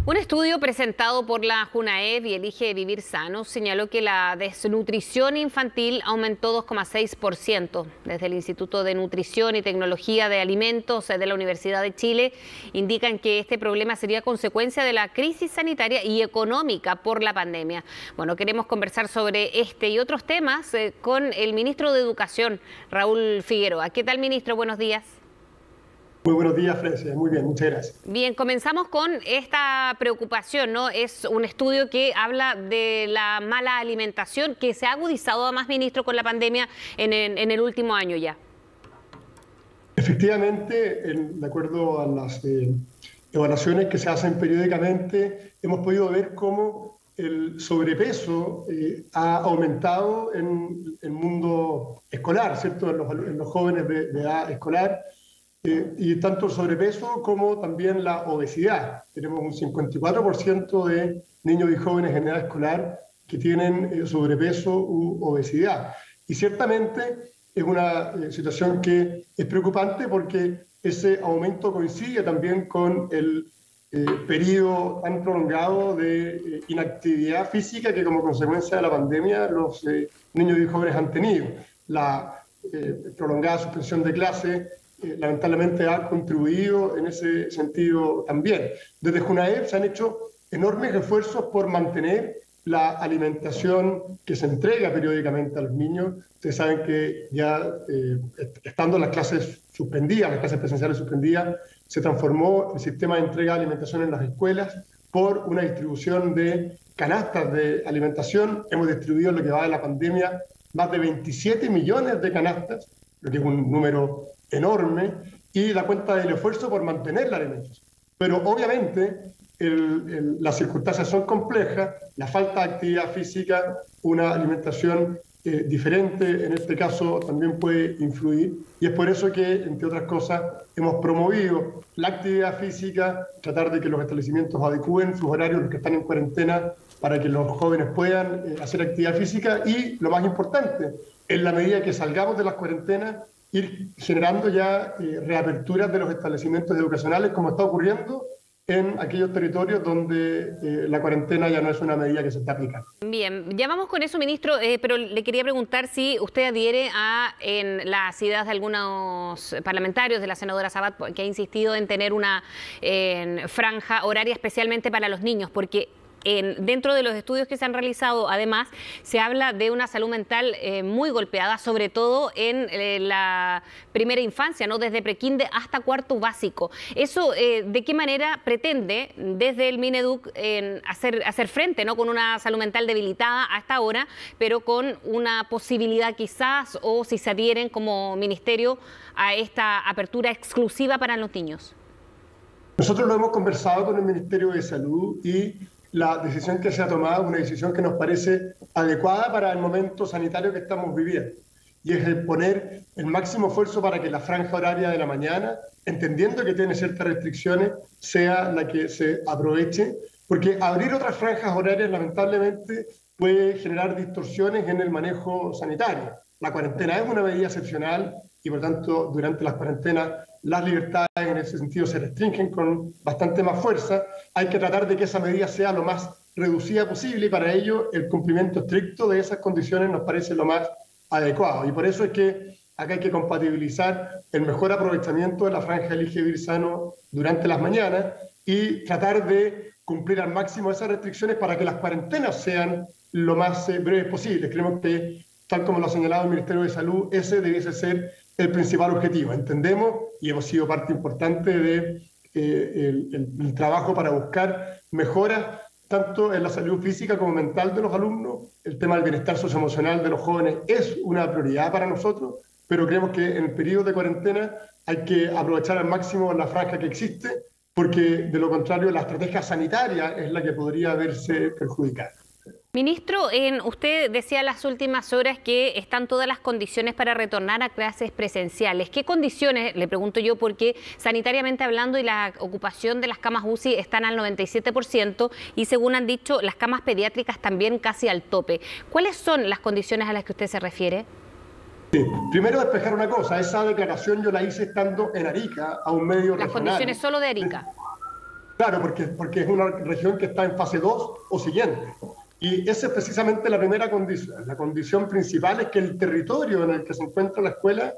Un estudio presentado por la Junaed y Elige Vivir Sano señaló que la desnutrición infantil aumentó 2,6%. Desde el Instituto de Nutrición y Tecnología de Alimentos de la Universidad de Chile indican que este problema sería consecuencia de la crisis sanitaria y económica por la pandemia. Bueno, queremos conversar sobre este y otros temas con el ministro de Educación, Raúl Figueroa. ¿Qué tal, ministro? Buenos días. Muy buenos días, Frecia. Muy bien, muchas gracias. Bien, comenzamos con esta preocupación, ¿no? Es un estudio que habla de la mala alimentación que se ha agudizado además, ministro, con la pandemia en el último año ya. Efectivamente, de acuerdo a las evaluaciones que se hacen periódicamente, hemos podido ver cómo el sobrepeso ha aumentado en el mundo escolar, ¿cierto? En los jóvenes de edad escolar. Y tanto el sobrepeso como también la obesidad. Tenemos un 54% de niños y jóvenes en edad escolar que tienen sobrepeso u obesidad. Y ciertamente es una situación que es preocupante porque ese aumento coincide también con el periodo tan prolongado de inactividad física que como consecuencia de la pandemia los niños y jóvenes han tenido. La prolongada suspensión de clase lamentablemente ha contribuido en ese sentido también. Desde Junaed se han hecho enormes esfuerzos por mantener la alimentación que se entrega periódicamente a los niños. Ustedes saben que ya estando las clases suspendidas, las clases presenciales suspendidas, se transformó el sistema de entrega de alimentación en las escuelas por una distribución de canastas de alimentación. Hemos distribuido en lo que va de la pandemia más de 27 millones de canastas, lo que es un número enorme, y da cuenta del esfuerzo por mantener la alimentación. Pero obviamente las circunstancias son complejas, la falta de actividad física, una alimentación diferente en este caso también puede influir, y es por eso que, entre otras cosas, hemos promovido la actividad física, tratar de que los establecimientos adecúen sus horarios, los que están en cuarentena, para que los jóvenes puedan hacer actividad física, y lo más importante, en la medida que salgamos de las cuarentenas, ir generando ya reaperturas de los establecimientos educacionales, como está ocurriendo en aquellos territorios donde la cuarentena ya no es una medida que se está aplicando. Bien, ya vamos con eso, ministro, pero le quería preguntar si usted adhiere en las ideas de algunos parlamentarios, de la senadora Sabat, que ha insistido en tener una franja horaria especialmente para los niños, porque dentro de los estudios que se han realizado, además, se habla de una salud mental muy golpeada, sobre todo en la primera infancia, ¿no? Desde prekinder hasta cuarto básico. ¿Eso de qué manera pretende desde el Mineduc hacer frente, ¿no? Con una salud mental debilitada hasta ahora, pero con una posibilidad quizás, o si se adhieren como ministerio a esta apertura exclusiva para los niños? Nosotros lo hemos conversado con el Ministerio de Salud y la decisión que se ha tomado es una decisión que nos parece adecuada para el momento sanitario que estamos viviendo. Y es el poner el máximo esfuerzo para que la franja horaria de la mañana, entendiendo que tiene ciertas restricciones, sea la que se aproveche, porque abrir otras franjas horarias lamentablemente puede generar distorsiones en el manejo sanitario. La cuarentena es una medida excepcional y por tanto durante las cuarentenas las libertades en ese sentido se restringen con bastante más fuerza. Hay que tratar de que esa medida sea lo más reducida posible y para ello el cumplimiento estricto de esas condiciones nos parece lo más adecuado. Y por eso es que acá hay que compatibilizar el mejor aprovechamiento de la franja Elige Vivir Sano durante las mañanas y tratar de cumplir al máximo esas restricciones para que las cuarentenas sean lo más breves posible. Creemos que, tal como lo ha señalado el Ministerio de Salud, ese debiese ser el principal objetivo. Entendemos y hemos sido parte importante del trabajo para buscar mejoras tanto en la salud física como mental de los alumnos. El tema del bienestar socioemocional de los jóvenes es una prioridad para nosotros, pero creemos que en el periodo de cuarentena hay que aprovechar al máximo la franja que existe, porque de lo contrario la estrategia sanitaria es la que podría verse perjudicada. Ministro, usted decía en las últimas horas que están todas las condiciones para retornar a clases presenciales. ¿Qué condiciones? Le pregunto yo, porque sanitariamente hablando y la ocupación de las camas UCI están al 97% y según han dicho, las camas pediátricas también casi al tope. ¿Cuáles son las condiciones a las que usted se refiere? Sí. Primero despejar una cosa, esa declaración yo la hice estando en Arica, a un medio regional. ¿Las condiciones solo de Arica? Claro, porque es una región que está en fase 2 o siguiente. Y esa es precisamente la primera condición. La condición principal es que el territorio en el que se encuentra la escuela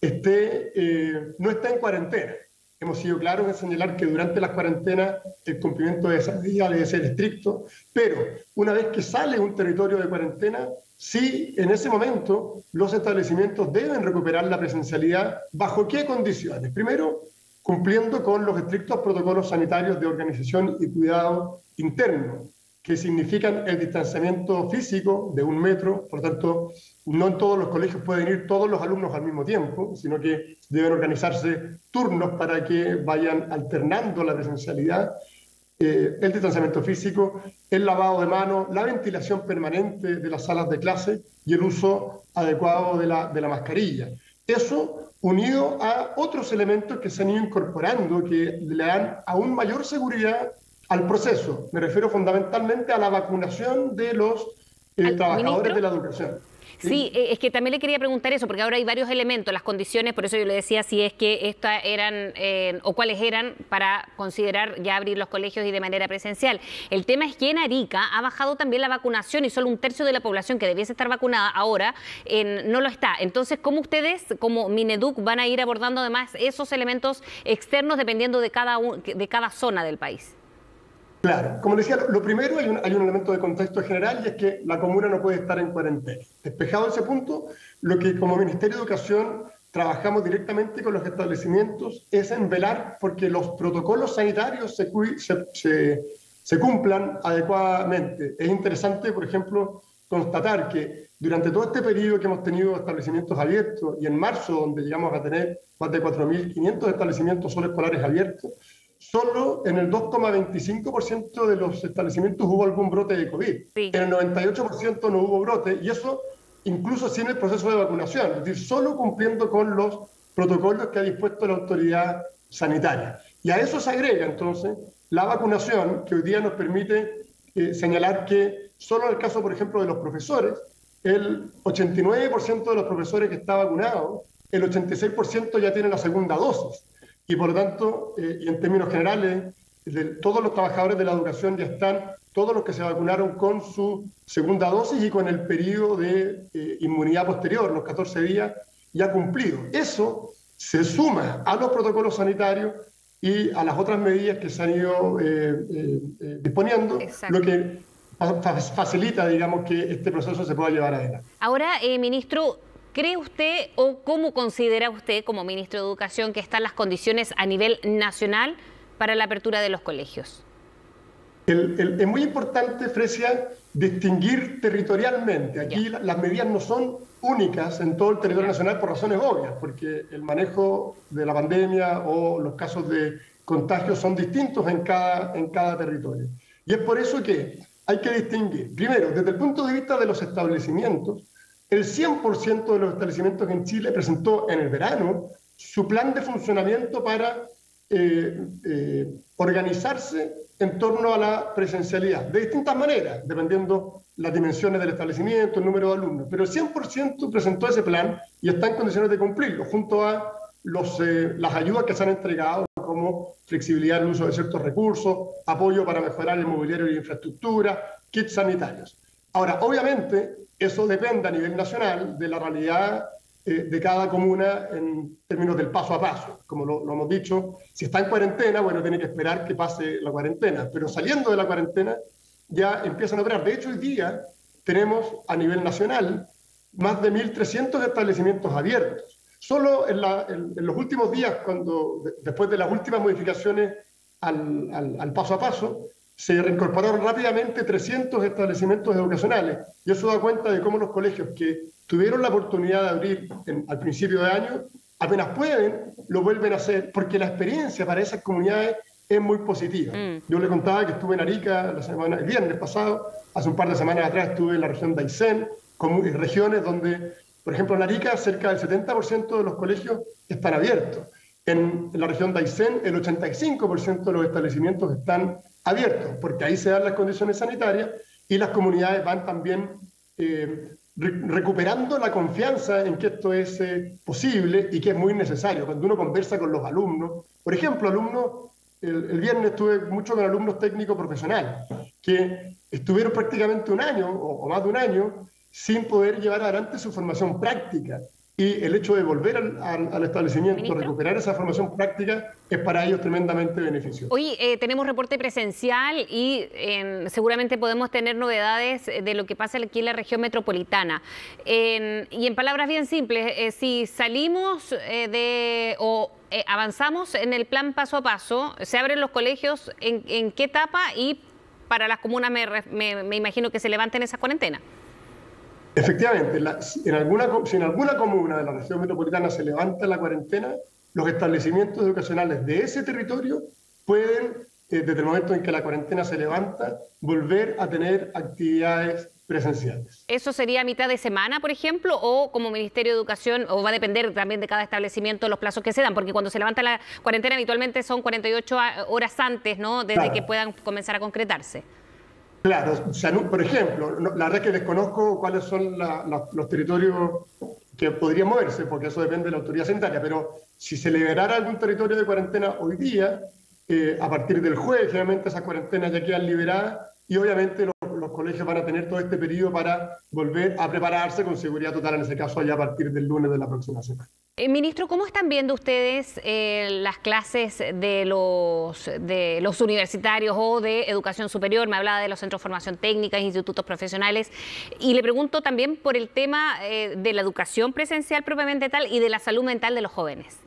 no esté en cuarentena. Hemos sido claros en señalar que durante las cuarentenas el cumplimiento de esa medida debe ser estricto, pero una vez que sale un territorio de cuarentena, sí, en ese momento los establecimientos deben recuperar la presencialidad. ¿Bajo qué condiciones? Primero, cumpliendo con los estrictos protocolos sanitarios de organización y cuidado interno, que significan el distanciamiento físico de 1 metro. Por tanto, no en todos los colegios pueden ir todos los alumnos al mismo tiempo, sino que deben organizarse turnos para que vayan alternando la presencialidad, el distanciamiento físico, el lavado de manos, la ventilación permanente de las salas de clase y el uso adecuado de la mascarilla. Eso unido a otros elementos que se han ido incorporando, que le dan aún mayor seguridad al proceso. Me refiero fundamentalmente a la vacunación de los trabajadores de la educación. Sí, es que también le quería preguntar eso, porque ahora hay varios elementos, las condiciones, por eso yo le decía si es que estas eran o cuáles eran para considerar ya abrir los colegios y de manera presencial. El tema es que en Arica ha bajado también la vacunación y solo 1/3 de la población que debiese estar vacunada ahora no lo está. Entonces, ¿cómo ustedes, como Mineduc, van a ir abordando además esos elementos externos dependiendo de cada zona del país? Claro, como decía, lo primero hay un elemento de contexto general y es que la comuna no puede estar en cuarentena. Despejado ese punto, lo que como Ministerio de Educación trabajamos directamente con los establecimientos es en velar porque los protocolos sanitarios se cumplan adecuadamente. Es interesante, por ejemplo, constatar que durante todo este periodo que hemos tenido establecimientos abiertos y en marzo, donde llegamos a tener más de 4.500 establecimientos solo escolares abiertos, solo en el 2,25% de los establecimientos hubo algún brote de COVID. Sí. En el 98% no hubo brote, y eso incluso sin el proceso de vacunación, es decir, solo cumpliendo con los protocolos que ha dispuesto la autoridad sanitaria. Y a eso se agrega entonces la vacunación, que hoy día nos permite señalar que solo en el caso, por ejemplo, de los profesores, el 89% de los profesores que está vacunado, el 86% ya tiene la segunda dosis. Y por lo tanto, y en términos generales, todos los trabajadores de la educación ya están, todos los que se vacunaron con su segunda dosis y con el periodo de inmunidad posterior, los 14 días, ya cumplido. Eso se suma a los protocolos sanitarios y a las otras medidas que se han ido disponiendo, Exacto. lo que facilita, digamos, que este proceso se pueda llevar adelante. Ahora, ministro, ¿cree usted o cómo considera usted como ministro de Educación que están las condiciones a nivel nacional para la apertura de los colegios? Es muy importante, Fresia, distinguir territorialmente. Aquí las medidas no son únicas en todo el territorio nacional por razones obvias, porque el manejo de la pandemia o los casos de contagio son distintos en cada territorio. Y es por eso que hay que distinguir. Primero, desde el punto de vista de los establecimientos, el 100% de los establecimientos en Chile presentó en el verano su plan de funcionamiento para organizarse en torno a la presencialidad, de distintas maneras, dependiendo las dimensiones del establecimiento, el número de alumnos, pero el 100% presentó ese plan y está en condiciones de cumplirlo, junto a las ayudas que se han entregado, como flexibilidad en el uso de ciertos recursos, apoyo para mejorar el mobiliario y la infraestructura, kits sanitarios. Ahora, obviamente, eso depende a nivel nacional de la realidad de cada comuna en términos del paso a paso. Como lo hemos dicho, si está en cuarentena, bueno, tiene que esperar que pase la cuarentena, pero saliendo de la cuarentena ya empiezan a operar. De hecho, hoy día tenemos a nivel nacional más de 1.300 establecimientos abiertos. Solo en los últimos días, después de las últimas modificaciones al paso a paso, se reincorporaron rápidamente 300 establecimientos educacionales. Y eso da cuenta de cómo los colegios que tuvieron la oportunidad de abrir al principio de año, apenas pueden, lo vuelven a hacer, porque la experiencia para esas comunidades es muy positiva. Yo le contaba que estuve en Arica el viernes pasado, hace un par de semanas atrás estuve en la región de Aysén, regiones donde, por ejemplo, en Arica cerca del 70% de los colegios están abiertos. En la región de Aysén el 85% de los establecimientos están abiertos, porque ahí se dan las condiciones sanitarias y las comunidades van también recuperando la confianza en que esto es posible y que es muy necesario. Cuando uno conversa con los alumnos, por ejemplo, alumnos el viernes estuve mucho con alumnos técnicos profesionales que estuvieron prácticamente un año o más de un año sin poder llevar adelante su formación práctica. Y el hecho de volver al establecimiento, ¿Ministro? recuperar esa formación práctica, es para ellos tremendamente beneficioso. Hoy tenemos reporte presencial y seguramente podemos tener novedades de lo que pasa aquí en la región metropolitana. Y en palabras bien simples, si salimos avanzamos en el plan paso a paso, se abren los colegios, ¿en qué etapa? Y para las comunas me imagino que se levanten esas cuarentenas. Efectivamente, si en alguna comuna de la región metropolitana se levanta la cuarentena, los establecimientos educacionales de ese territorio pueden, desde el momento en que la cuarentena se levanta, volver a tener actividades presenciales. ¿Eso sería a mitad de semana, por ejemplo, o como Ministerio de Educación, o va a depender también de cada establecimiento los plazos que se dan? Porque cuando se levanta la cuarentena habitualmente son 48 horas antes, ¿no?, desde Claro. que puedan comenzar a concretarse. Claro, o sea, por ejemplo, la verdad es que desconozco cuáles son los territorios que podrían moverse, porque eso depende de la autoridad sanitaria, pero si se liberara algún territorio de cuarentena hoy día, a partir del jueves, generalmente esas cuarentenas ya quedan liberadas y obviamente los colegios van a tener todo este periodo para volver a prepararse con seguridad total, en ese caso ya a partir del lunes de la próxima semana. Ministro, ¿cómo están viendo ustedes las clases de los universitarios o de educación superior? Me hablaba de los centros de formación técnica, institutos profesionales. Y le pregunto también por el tema de la educación presencial propiamente tal y de la salud mental de los jóvenes.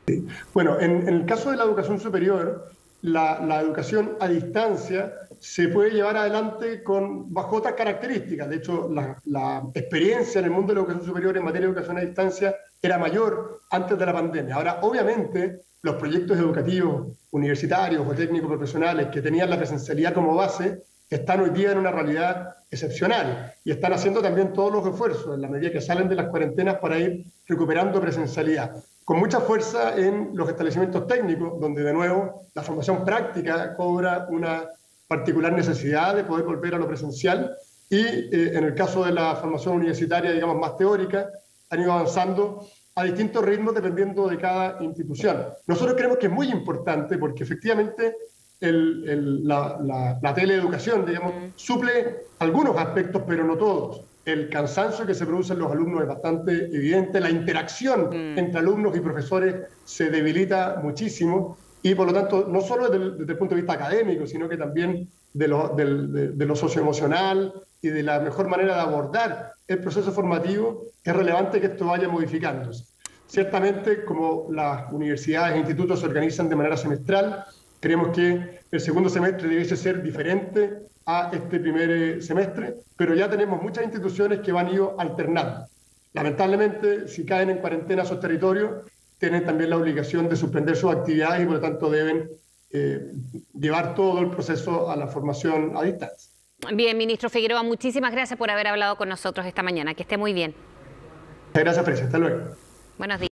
Sí. Bueno, en el caso de la educación superior, la educación a distancia se puede llevar adelante bajo otras características. De hecho, la experiencia en el mundo de la educación superior en materia de educación a distancia era mayor antes de la pandemia. Ahora, obviamente, los proyectos educativos universitarios o técnicos profesionales que tenían la presencialidad como base están hoy día en una realidad excepcional y están haciendo también todos los esfuerzos en la medida que salen de las cuarentenas para ir recuperando presencialidad. Con mucha fuerza en los establecimientos técnicos, donde de nuevo la formación práctica cobra una particular necesidad de poder volver a lo presencial y en el caso de la formación universitaria, digamos, más teórica, han ido avanzando a distintos ritmos dependiendo de cada institución. Nosotros creemos que es muy importante porque efectivamente la teleeducación, digamos, suple algunos aspectos, pero no todos. El cansancio que se produce en los alumnos es bastante evidente, la interacción entre alumnos y profesores se debilita muchísimo y por lo tanto no solo desde el punto de vista académico, sino que también de lo socioemocional y de la mejor manera de abordar el proceso formativo, es relevante que esto vaya modificándose. Ciertamente, como las universidades e institutos se organizan de manera semestral, creemos que el segundo semestre debiese ser diferente a este primer semestre, pero ya tenemos muchas instituciones que van a ir alternando. Lamentablemente, si caen en cuarentena esos territorios, tienen también la obligación de suspender sus actividades y por lo tanto deben llevar todo el proceso a la formación a distancia. Bien, ministro Figueroa, muchísimas gracias por haber hablado con nosotros esta mañana. Que esté muy bien. Gracias, Presidente. Hasta luego. Buenos días.